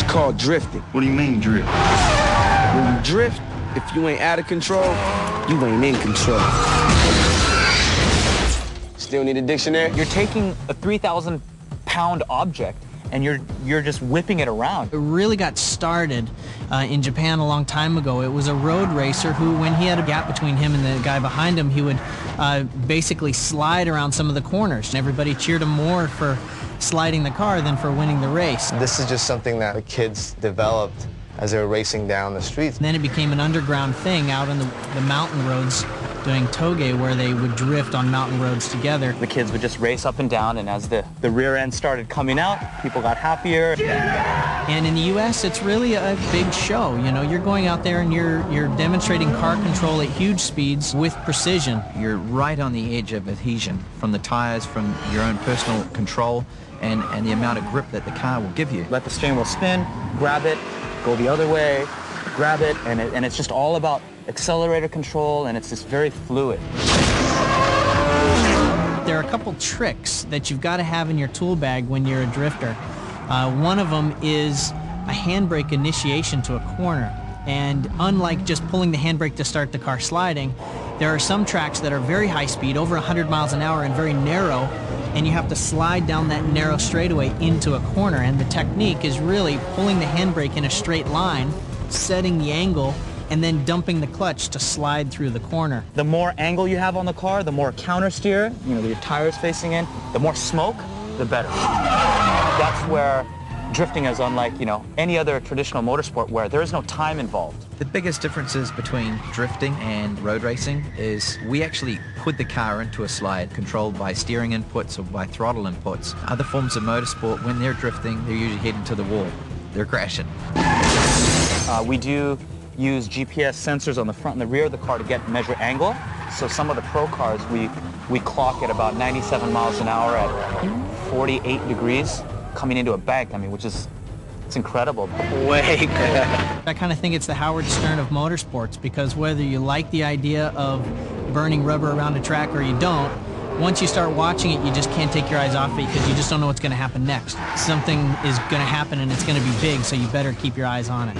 called drifting. What do you mean, drift? When you drift, if you ain't out of control, you ain't in control. Still need a dictionary? You're taking a 3,000-pound object and you're just whipping it around. It really got started in Japan a long time ago. It was a road racer who, when he had a gap between him and the guy behind him, he would basically slide around some of the corners. And everybody cheered him more for sliding the car than for winning the race. This is just something that the kids developed as they were racing down the streets. And then it became an underground thing out on the mountain roads doing toge, where they would drift on mountain roads together. The kids would just race up and down, and as the rear end started coming out, people got happier. And in the U.S., it's really a big show. You know, you're going out there and you're demonstrating car control at huge speeds with precision. You're right on the edge of adhesion from the tires, from your own personal control, and the amount of grip that the car will give you. Let the steering wheel spin, grab it, go the other way, grab it, and it's just all about accelerator control, and it's just very fluid. There are a couple tricks that you've got to have in your tool bag when you're a drifter. One of them is a handbrake initiation to a corner. And unlike just pulling the handbrake to start the car sliding, there are some tracks that are very high speed, over 100 miles an hour, and very narrow, and you have to slide down that narrow straightaway into a corner. And the technique is really pulling the handbrake in a straight line, setting the angle, and then dumping the clutch to slide through the corner. The more angle you have on the car, the more counter steer, your tires facing in, the more smoke, the better. That's where drifting is unlike, any other traditional motorsport where there is no time involved. The biggest differences between drifting and road racing is we actually put the car into a slide controlled by steering inputs or by throttle inputs. Other forms of motorsport, when they're drifting, they're usually heading to the wall. They're crashing. We do use GPS sensors on the front and the rear of the car to measure angle. So some of the pro cars, we clock at about 97 miles an hour at 48 degrees coming into a bank, which is, it's incredible. Way good. I kind of think it's the Howard Stern of motorsports, because whether you like the idea of burning rubber around a track or you don't, once you start watching it, you just can't take your eyes off it because you just don't know what's going to happen next. Something is going to happen and it's going to be big, so you better keep your eyes on it.